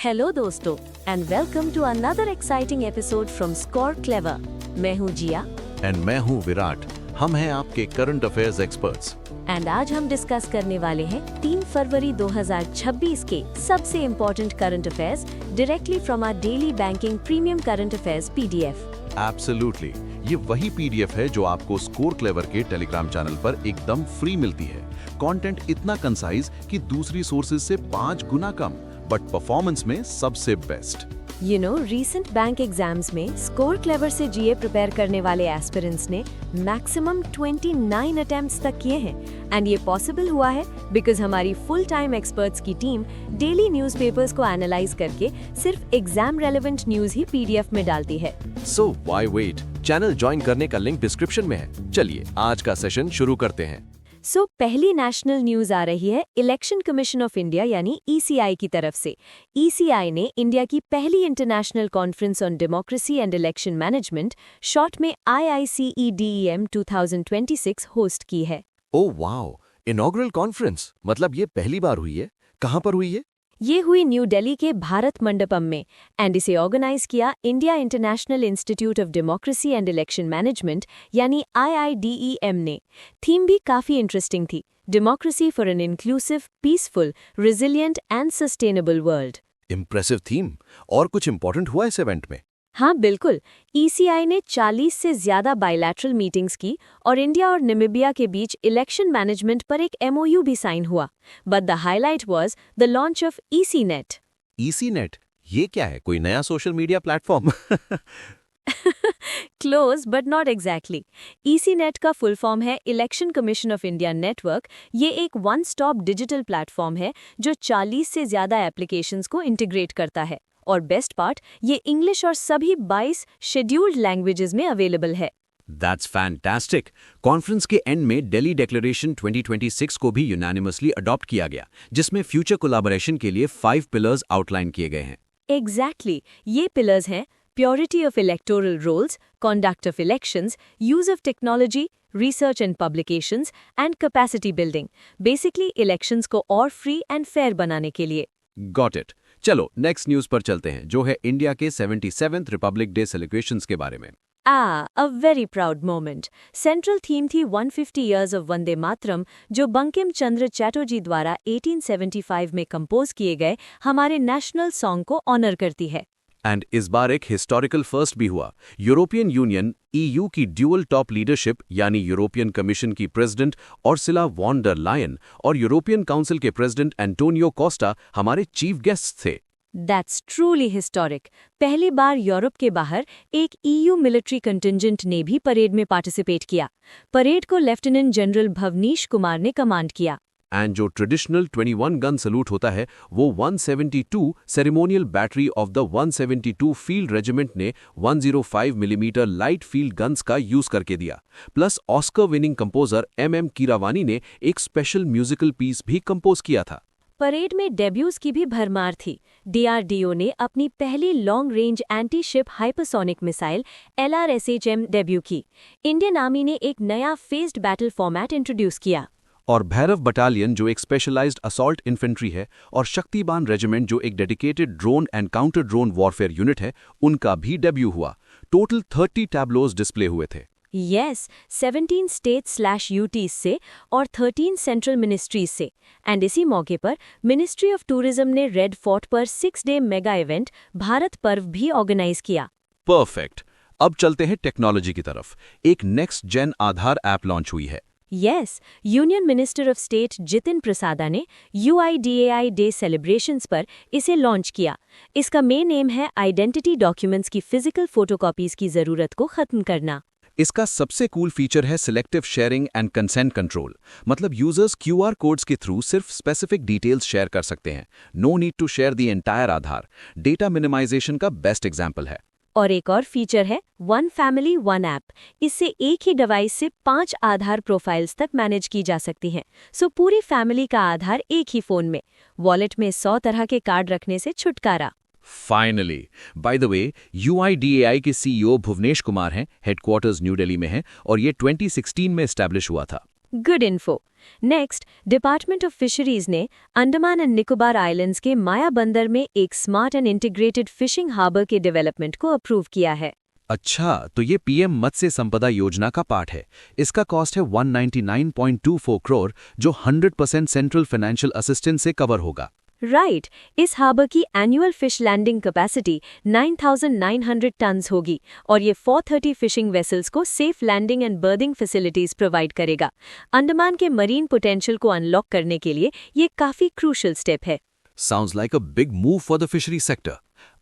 Hello दोस्तों and welcome to another exciting episode from Score Clever. मैं हूँ जिया and मैं हूँ विराट। हम हैं आपके करंट अफेयर्स एक्सपर्ट्स एंड आज हम डिस्कस करने वाले हैं 3 फरवरी 2026 के सबसे important current affairs directly from our daily banking premium current affairs PDF. Absolutely, ये वही पीडीएफ है जो आपको स्कोर क्लेवर के टेलीग्राम चैनल पर एकदम फ्री मिलती है। कंटेंट इतना कंसाइज कि दूसरी सोर्सेज से 5 गुना कम, बट परफॉर्मेंस में सबसे best. You know, recent bank exams में स्कोर क्लेवर से जीए प्रिपेयर करने वाले एस्पिरेंट्स ने मैक्सिमम 29 अटेम्प्ट्स तक किए हैं एंड ये पॉसिबल हुआ है बिकॉज हमारी फुल टाइम एक्सपर्ट्स की टीम डेली न्यूज़पेपर्स को एनालाइज करके सिर्फ एग्जाम रेलेवेंट न्यूज़ ही पीडीएफ में डालती है। So why wait? Channel join करने का लिंक डिस्क्रिप्शन में है। चलिए आज का सेशन शुरू करते हैं। पहली नेशनल न्यूज आ रही है इलेक्शन कमीशन ऑफ इंडिया यानी ईसीआई की तरफ से। ईसीआई ने इंडिया की पहली international conference on democracy and election management, short में IICEDEM 2026 होस्ट की है। ओह वाओ, इनॉग्रल कॉन्फ्रेंस, मतलब ये पहली बार हुई है? कहाँ पर हुई है? ये हुई न्यू दिल्ली के भारत मंडपम में एंड इसे ऑर्गेनाइज किया India international institute of democracy and election management यानी IIDEM ने। थीम भी काफी इंटरेस्टिंग थी, democracy for an inclusive, peaceful, resilient and sustainable world. Impressive theme. और कुछ इंपॉर्टेंट हुआ इस इवेंट में? हाँ बिल्कुल, ईसीआई ने 40 से ज्यादा बायलैटरल मीटिंग्स की और इंडिया और नामीबिया के बीच इलेक्शन मैनेजमेंट पर एक MOU भी साइन हुआ। But the highlight was the launch of ECNet। ECNet, ये क्या है? कोई नया social media platform? Close but not exactly. ECNet का फुल फॉर्म है election commission of India network. ये एक वन स्टॉप डिजिटल प्लेटफॉर्म है जो 40 से ज्यादा एप्लीकेशंस को इंटीग्रेट करता है और बेस्ट पार्ट, ये इंग्लिश और सभी 22 शेड्यूल्ड लैंग्वेजेस में अवेलेबल है। That's fantastic. कॉन्फ्रेंस के एंड में दिल्ली डिक्लेरेशन 2026 को भी यूनानिमसली अडॉप्ट किया गया, जिसमें फ्यूचर कोलैबोरेशन के लिए 5 पिलर्स आउटलाइन किए गए हैं। एग्जैक्टली, ये पिलर्स हैं purity of electoral rolls, conduct of elections, use of technology, research and publications, and capacity building. Basically, elections को और free and fair बनाने के लिए। Got it. चलो नेक्स्ट न्यूज पर चलते हैं, जो है इंडिया के 77th रिपब्लिक डे सेलिब्रेशंस के बारे में। A very proud moment. Central theme थी 150 years of वंदे मातरम, जो बंकिम चंद्र चैटर्जी द्वारा 1875 में कंपोज किए गए हमारे नेशनल सॉन्ग को ऑनर करती है। एंड इस बार एक हिस्टोरिकल फर्स्ट भी हुआ। यूरोपियन यूनियन EU की ड्यूअल टॉप लीडरशिप यानी यूरोपियन कमीशन की president Ursula von der Leyen और यूरोपियन काउंसिल के प्रेसिडेंट एंटोनियो कोस्टा हमारे चीफ गेस्ट्स थे। That's truly historic. पहली बार यूरोप के बाहर एक EU मिलिट्री कंटिंजेंट ने भी परेड में पार्टिसिपेट किया। परेड को लेफ्टिनेंट जनरल भवनीश कुमार ने कमांड किया। एंड जो ट्रेडिशनल 21 गन सलूट होता है, वो 172 ceremonial battery of the 172 field regiment ने 105 मिलीमीटर लाइट फील्ड गन्स का यूज करके दिया। Plus Oscar winning composer MM Keeravani ने एक स्पेशल म्यूजिकल पीस भी कंपोज किया था। परेड में डेब्यूज की भी भरमार थी। DRDO ने अपनी पहली long range anti ship hypersonic missile LRSHM debut की। इंडियन आर्मी ने एक नया फेस्ड बैटल फॉर्मेट इंट्रोड्यूस किया। और भैरव बटालियन जो एक स्पेशलाइज्ड असॉल्ट इन्फेंट्री है, और शक्तिबान रेजिमेंट जो एक dedicated drone and counter drone warfare unit है, उनका भी डेब्यू हुआ। टोटल 30 टैब्लोज डिस्प्ले हुए थे। Yes, 17 स्टेट/UTs से और 13 सेंट्रल मिनिस्ट्रीज से। एंड इसी मौके पर मिनिस्ट्री ऑफ टूरिज्म ने रेड फोर्ट पर 6-day मेगा इवेंट भारत पर्व भी ऑर्गेनाइज किया। परफेक्ट। अब चलते हैं टेक्नोलॉजी की तरफ। एक next gen Aadhaar app launch हुई है। Yes, union minister of state Jitin Prasada ने UIDAI डे सेलिब्रेशंस पर इसे लॉन्च किया। इसका मेन एम है आइडेंटिटी डॉक्यूमेंट्स की फिजिकल फोटोकॉपीज की जरूरत को खत्म करना। इसका सबसे कूल फीचर है selective sharing and consent control. मतलब यूजर्स QR कोड्स के थ्रू सिर्फ स्पेसिफिक डिटेल्स शेयर कर सकते हैं। No need to share the entire Aadhaar. Data minimisation का बेस्ट एग्जाम्पल है। और एक और फीचर है वन फैमिली वन ऐप। इससे एक ही डिवाइस से 5 आधार प्रोफाइल्स तक मैनेज की जा सकती हैं। सो पूरी फैमिली का आधार एक ही फोन में। वॉलेट में 100 तरह के कार्ड रखने से छुटकारा। Finally, bye the way, UIDAI के CEO भुवनेश कुमार हैं, हेडक्वार्टर्स न्यू दिल्ली में है, और ये 2016 में एस्टैब्लिश हुआ था। Good info. Next, department of fisheries ने अंडमान एंड निकोबार आइलैंड्स के माया बंदर में एक smart and integrated fishing harbour के डेवलपमेंट को अप्रूव किया है। अच्छा, तो ये पीएम मत्स्य संपदा योजना का पार्ट है। इसका कॉस्ट है 199.24 करोड़, जो 100% सेंट्रल फाइनेंशियल असिस्टेंस से कवर होगा। राइट, इस हार्बर की annual fish landing capacity 9,900 tonnes होगी और ये 430 फिशिंग वेसल्स को safe landing and berthing facilities provide करेगा। अंडमान के मरीन पोटेंशियल को अनलॉक करने के लिए ये काफी क्रूशल स्टेप है। Sounds like a big move for the fishery sector.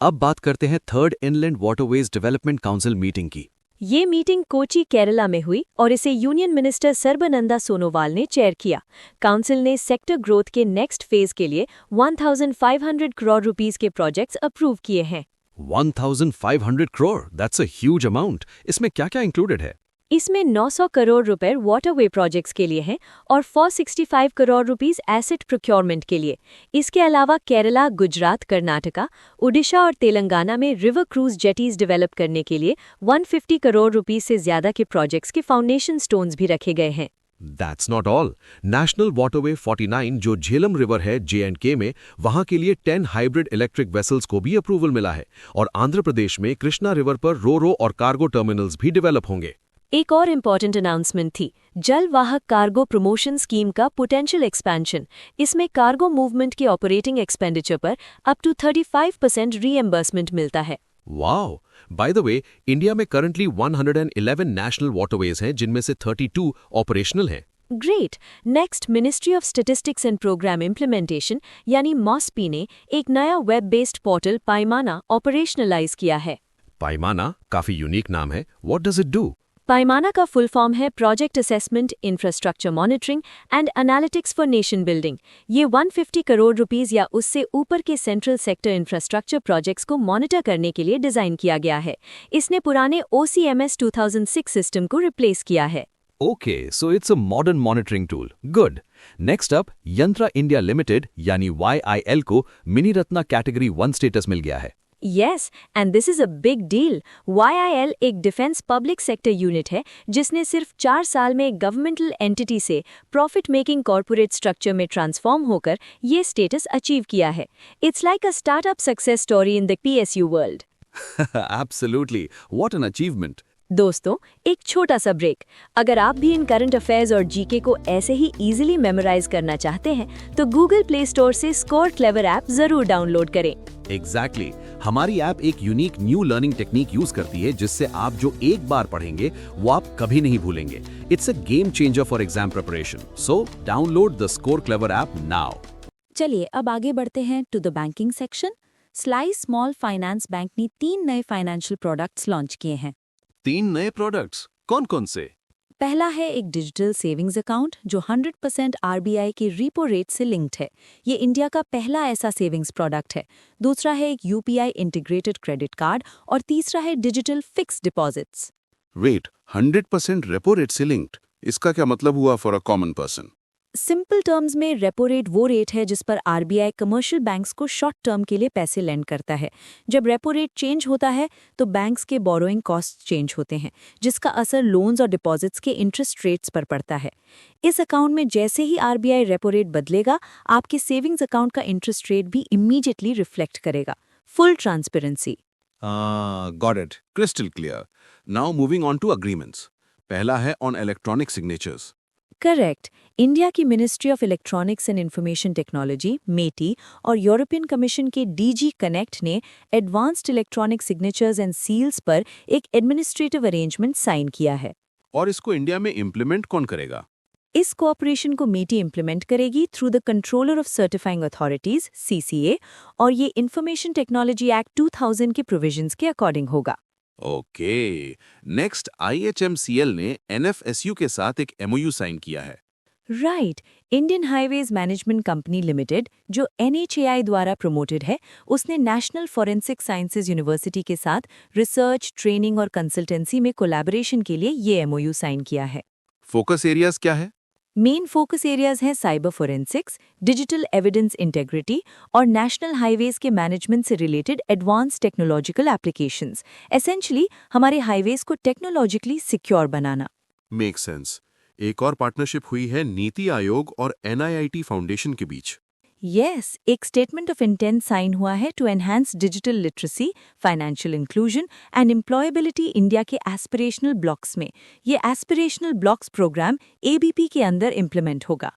अब बात करते हैं third inland waterways development council meeting की। ये मीटिंग कोची, केरला में हुई और इसे यूनियन मिनिस्टर सर्बानंदा सोनोवाल ने चेयर किया। काउंसिल ने सेक्टर ग्रोथ के नेक्स्ट फेज के लिए 1,500 करोड़ रुपीस के प्रोजेक्ट्स अप्रूव किए हैं। 1,500 crore, that's a huge amount. इसमें क्या-क्या इंक्लूडेड है? इसमें 900 करोड़ रुपए वाटरवे प्रोजेक्ट्स के लिए हैं और 465 करोड़ रुपीस एसेट प्रोक्योरमेंट के लिए। इसके अलावा केरला, गुजरात, कर्नाटका, उड़ीसा और तेलंगाना में रिवर क्रूज जेटीज डेवलप करने के लिए 150 करोड़ रुपीस से ज्यादा के प्रोजेक्ट्स के फाउंडेशन स्टोन्स भी रखे गए हैं। That's not all. National waterway 49 जो झेलम रिवर है J&K में, वहां के लिए 10 हाइब्रिड इलेक्ट्रिक वेसल्स को भी अप्रूवल मिला है और आंध्र प्रदेश में कृष्णा रिवर पर रो और कार्गो टर्मिनल्स भी डेवलप होंगे। एक और इम्पॉर्टेंट अनाउंसमेंट थी जलवाहक कार्गो प्रमोशन स्कीम का पोटेंशियल एक्सपेंशन। इसमें कार्गो मूवमेंट के ऑपरेटिंग एक्सपेंडिचर पर अप टू 35% रीएम्बर्समेंट मिलता है। Wow! By the way, India में करंटली 111 नेशनल वाटरवेज हैं, जिनमें से 32 ऑपरेशनल हैं। Great. Next, ministry of statistics and programme implementation यानी मॉस्पी ने एक नया web based portal Paimana operationalise किया है। पाइमाना काफी यूनिक नाम है। What does it do? पाइमाना का फुल फॉर्म है project assessment, infrastructure monitoring and analytics for nation building. ये 150 करोड़ रुपीस या उससे ऊपर के सेंट्रल सेक्टर इंफ्रास्ट्रक्चर प्रोजेक्ट्स को मॉनिटर करने के लिए डिजाइन किया गया है। इसने पुराने OCMS 2006 सिस्टम को रिप्लेस किया है। Okay, so it's a modern monitoring tool. Good. Next up, यंत्रा इंडिया लिमिटेड यानी YIL को मिनी रत्ना कैटेगरी 1 स्टेटस मिल गया है। Yes, and this is a big deal. YIL एक डिफेंस पब्लिक सेक्टर यूनिट है जिसने सिर्फ 4 साल में गवर्नमेंटल एंटिटी से प्रॉफिट मेकिंग कॉर्पोरेट स्ट्रक्चर में ट्रांसफॉर्म होकर ये स्टेटस अचीव किया है। It's like a startup success story in the PSU world. Absolutely. What an achievement. दोस्तों, एक छोटा सा ब्रेक। अगर आप भी इन करंट अफेयर्स और जीके को ऐसे ही इजीली मेमोराइज करना चाहते हैं तो गूगल प्ले स्टोर से स्कोर क्लेवर ऐप जरूर डाउनलोड करें। Exactly. हमारी ऐप एक unique new learning technique use करती है जिससे आप जो एक बार पढ़ेंगे वो आप कभी नहीं भूलेंगे। It's a game changer for exam preparation. So download the Score Clever app now. चलिए अब आगे बढ़ते हैं to the banking section. Slice Small Finance Bank ने 3 नए फाइनेंशियल प्रोडक्ट्स लॉन्च किए हैं। 3 नए प्रोडक्ट्स कौन कौन से? पहला है एक डिजिटल सेविंग्स अकाउंट जो 100% RBI के रेपो रेट से लिंक्ड है। ये इंडिया का पहला ऐसा सेविंग्स प्रोडक्ट है। दूसरा है एक UPI इंटीग्रेटेड क्रेडिट कार्ड और तीसरा है digital fix deposits. Wait, 100% repo rate से लिंक्ड, इसका क्या मतलब हुआ for a common person? Simple terms में रेपो रेट वो रेट है जिस पर RBI कमर्शियल बैंक्स को शॉर्ट टर्म के लिए पैसे लेंड करता है। जब रेपो रेट चेंज होता है तो बैंक्स के बोरोइंग कॉस्ट चेंज होते हैं, जिसका असर लोन्स और डिपॉजिट्स के इंटरेस्ट रेट्स पर पड़ता है। इस अकाउंट में जैसे ही RBI रेपो रेट बदलेगा, आपके सेविंग्स अकाउंट का इंटरेस्ट रेट भी इमीडिएटली रिफ्लेक्ट करेगा। Full transparency. Got it, crystal clear. Now moving on to agreements. पहला है on electronic signatures. Correct. India की ministry of electronics and information technology MeitY और European commission के DG connect ने advanced electronic signatures and seals पर एक administrative arrangement sign किया है। और इसको इंडिया में इम्प्लीमेंट कौन करेगा? इस कोऑपरेशन को मेटी इम्प्लीमेंट करेगी through the controller of certifying authorities CCA और ये इंफॉर्मेशन टेक्नोलॉजी एक्ट 2000 के प्रोविजंस के अकॉर्डिंग होगा। ओके, नेक्स्ट IHMCL ने NFSU के साथ एक MOU साइन किया है। Right. Indian highways management company limited जो NHAI द्वारा प्रमोटेड है, उसने नेशनल फॉरेंसिक साइंसेज यूनिवर्सिटी के साथ रिसर्च, ट्रेनिंग और कंसल्टेंसी में कोलैबोरेशन के लिए ये MOU साइन किया है। फोकस एरियाज क्या है? मेन फोकस एरियाज हैं cyber forensics, digital evidence integrity और नेशनल हाईवेज के मैनेजमेंट से related advance technological applications. Essentially हमारे हाईवेज को टेक्नोलॉजिकली सिक्योर बनाना। Make sense. एक और पार्टनरशिप हुई है नीति आयोग और NIIT फाउंडेशन के बीच। यस, एक स्टेटमेंट ऑफ इंटेंट साइन हुआ है to enhance digital literacy, financial inclusion and employability India के एस्पिरेशनल ब्लॉक्स में। ये एस्पिरेशनल ब्लॉक्स प्रोग्राम ABP के अंदर इम्प्लीमेंट होगा।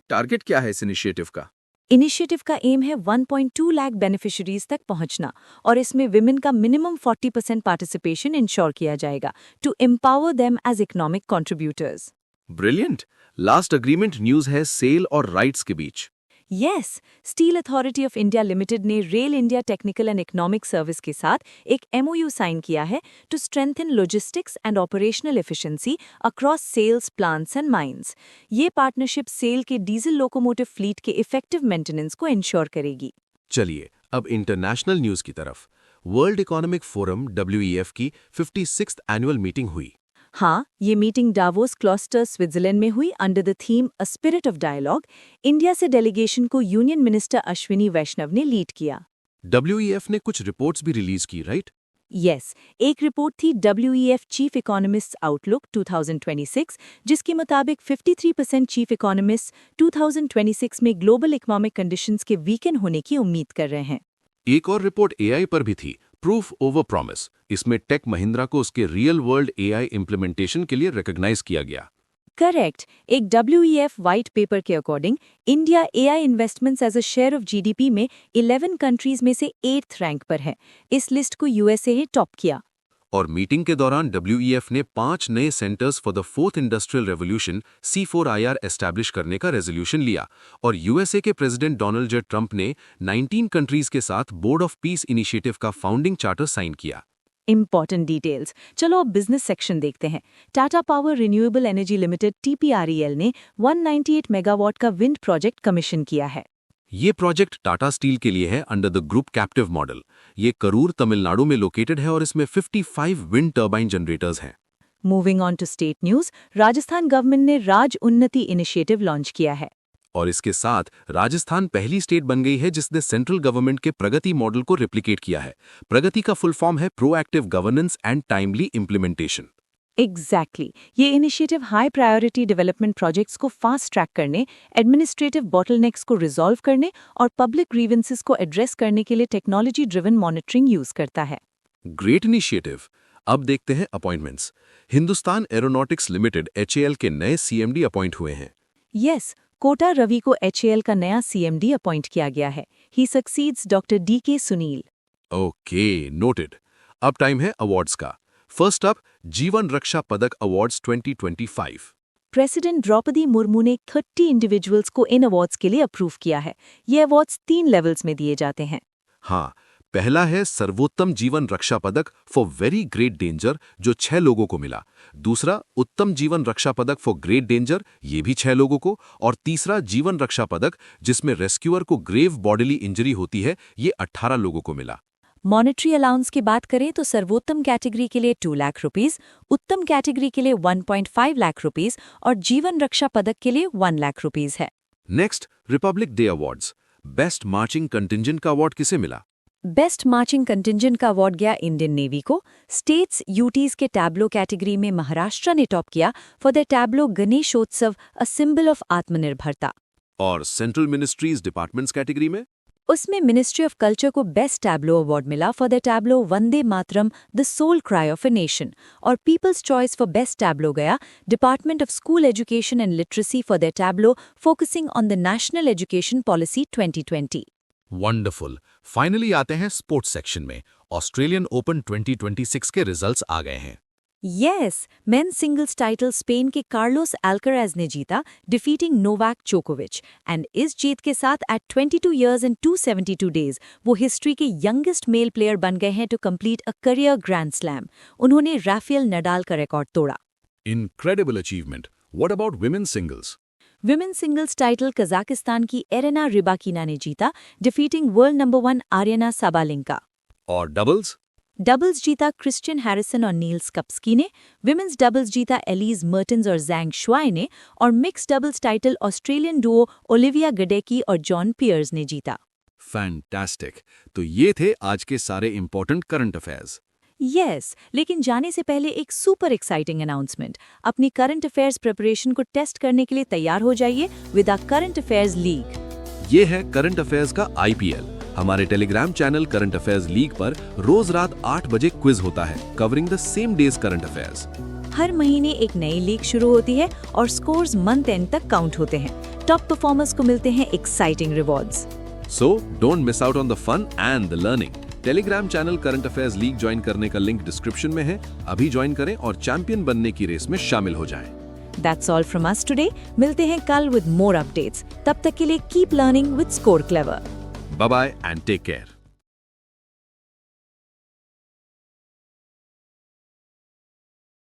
टारगेट क्या है इस इनिशिएटिव का? इनिशिएटिव का एम है 1.2 लाख बेनिफिशरीज तक पहुंचना और इसमें विमेन का मिनिमम 40% पार्टिसिपेशन इंश्योर किया जाएगा to empower them as economic contributors. Brilliant. Last agreement news है सेल और राइट्स के बीच। Yes, steel authority of India limited ने rail India technical and economic service के साथ एक MOU साइन किया है to strengthen logistics and operational efficiency across SAIL's plants and mines. ये पार्टनरशिप सेल के डीजल लोकोमोटिव फ्लीट के इफेक्टिव मेंटेनेंस को इंश्योर करेगी। चलिए अब इंटरनेशनल न्यूज की तरफ। वर्ल्ड इकोनॉमिक फोरम WEF की 56th एनुअल मीटिंग हुई। हाँ, ये मीटिंग डावोस क्लॉस्टर स्विट्जरलैंड में हुई under the theme a spirit of dialogue. India से डेलीगेशन को यूनियन मिनिस्टर अश्विनी वैष्णव ने लीड किया। WEF ने कुछ रिपोर्ट्स भी रिलीज की, राइट? यस, एक रिपोर्ट थी WEF चीफ इकोनॉमिस्ट आउटलुक 2026, जिसके मुताबिक 53% चीफ इकोनॉमिस्ट 2026 में ग्लोबल इकोनॉमिक कंडीशंस के वीकन होने की उम्मीद कर रहे हैं। एक और रिपोर्ट AI पर भी थी, प्रूफ ओवर प्रॉमिस। इसमें टेक महिंद्रा को उसके रियल वर्ल्ड AI इम्प्लीमेंटेशन के लिए रिकॉग्नाइज किया गया। करेक्ट। एक WEF वाइट पेपर के according India AI investments as a share of GDP में 11 कंट्रीज में से 8th रैंक पर है। इस लिस्ट को USA ही टॉप किया। और मीटिंग के दौरान WEF ने 5 नए centres for the fourth industrial revolution C4IR establish करने का रेजोल्यूशन लिया और USA के प्रेसिडेंट डोनाल्ड J. ट्रंप ने 19 कंट्रीज के साथ बोर्ड ऑफ पीस इनिशिएटिव का फाउंडिंग चार्टर साइन किया। Important details. चलो अब बिजनेस सेक्शन देखते हैं। Tata power renewable energy limited TPREL ने 198 मेगावाट का विंड प्रोजेक्ट कमीशन किया है। ये प्रोजेक्ट टाटा स्टील के लिए है under the group captive model. ये करूर तमिलनाडु में लोकेटेड है और इसमें 55 विंड टर्बाइन जनरेटर्स हैं। Moving on to state news, Rajasthan government ने राज उन्नति इनिशिएटिव लॉन्च किया है। और इसके साथ राजस्थान पहली स्टेट बन गई है जिसने सेंट्रल गवर्नमेंट के प्रगति मॉडल को रिप्लिकेट किया है। प्रगति का फुल फॉर्म है proactive governance and timely implementation. Exactly. ये initiative high priority development projects को फास्ट ट्रैक करने, एडमिनिस्ट्रेटिव बॉटलनेक्स को रिजॉल्व करने और पब्लिक ग्रीवेंसेस को एड्रेस करने के लिए टेक्नोलॉजी ड्रिवन मॉनिटरिंग यूज करता है। Great initiative. अब देखते हैं appointments. Hindustan aeronautics limited HAL के नए CMD अपॉइंट हुए हैं। यस, कोटा रवि को HAL का नया CMD अपॉइंट किया गया है। He succeeds doctor DK Sunil. Okay, noted. अब टाइम है अवार्ड्स का। फर्स्ट अप, जीवन रक्षा पदक अवार्ड्स 2025। प्रेसिडेंट द्रौपदी मुर्मू ने 30 इंडिविजुअल्स को इन अवार्ड्स के लिए अप्रूव किया है। ये अवार्ड्स 3 लेवल्स में दिए जाते हैं। हाँ, पहला है सर्वोत्तम जीवन रक्षा पदक फॉर वेरी ग्रेट डेंजर, जो 6 लोगों को मिला। दूसरा, उत्तम जीवन रक्षा पदक फॉर ग्रेट डेंजर, ये भी 6 लोगों को। और तीसरा, जीवन रक्षा पदक जिसमें रेस्क्यूअर को ग्रेव बॉडीली इंजरी होती है, ये 18 लोगों को मिला। मॉनेटरी अलाउंस की बात करें तो सर्वोत्तम कैटेगरी के लिए 2 लाख रुपीस, उत्तम कैटेगरी के लिए 1.5 लाख रुपीस और जीवन रक्षा पदक के लिए 1 लाख रुपीस है। Next, republic day awards. Best marching contingent का अवार्ड किसे मिला? बेस्ट मार्चिंग कंटिंजेंट का अवार्ड गया इंडियन नेवी को। स्टेट्स यूटीज के टैब्लो कैटेगरी में महाराष्ट्र ने टॉप किया for the tableau Ganeshotsav, a symbol of Atmanirbharta. और सेंट्रल मिनिस्ट्रीज डिपार्टमेंट्स कैटेगरी में उसमें मिनिस्ट्री ऑफ कल्चर को बेस्ट टैब्लो अवार्ड मिला for the tableau Vande Mataram, the soul cry of a nation. और people's choice for best tableau गया department of school education and literacy for the tableau focusing on the national education policy 2020। Wonderful. Finally आते हैं sports section में। Australian open 2026 के results आ गए हैं। Yes, men's singles title Spain के Carlos Alcaraz ने जीता, डिफीटिंग नोवाक जोकोविच। एंड इस जीत के साथ एट 22 years and 272 days वो हिस्ट्री के यंगेस्ट मेल प्लेयर बन गए हैं to complete a career grand slam. उन्होंने राफेल नडाल का रिकॉर्ड तोड़ा। Incredible achievement. What about women's singles? Women singles title Kazakhstan की एरेना रिबाकिना ने जीता, defeating world number 1 Aryna Sabalenka. और डबल्स? डबल्स जीता क्रिश्चियन हैरिसन और नील स्कप्स्की ने। विमेंस डबल्स जीता एलिज मर्टेंस और जैंग शुआई ने। और mix doubles title Australian duo Olivia Gadecki और जॉन पियर्स ने जीता। फैंटास्टिक। तो ये थे आज के सारे इंपॉर्टेंट करंट अफेयर्स। यस, लेकिन जाने से पहले एक सुपर एक्साइटिंग अनाउंसमेंट। अपनी करंट अफेयर्स प्रिपरेशन को टेस्ट करने के लिए तैयार हो जाइए with our current affairs league. ये है करंट अफेयर्स का IPL। हमारे Telegram channel current affairs league पर रोज रात 8 बजे क्विज होता है covering the same day's current affairs. हर महीने एक नई लीग शुरू होती है और स्कोर्स मंथ एंड तक काउंट होते हैं। टॉप परफॉर्मर्स को मिलते हैं exciting rewards. So don't miss out on the fun and the learning. Telegram channel current affairs league join करने का लिंक डिस्क्रिप्शन में है। अभी ज्वाइन करें और चैंपियन बनने की रेस में शामिल हो जाएं। That's all from us today. मिलते हैं कल with more updates. तब तक के लिए keep learning with Score Clever. Bye bye and take care.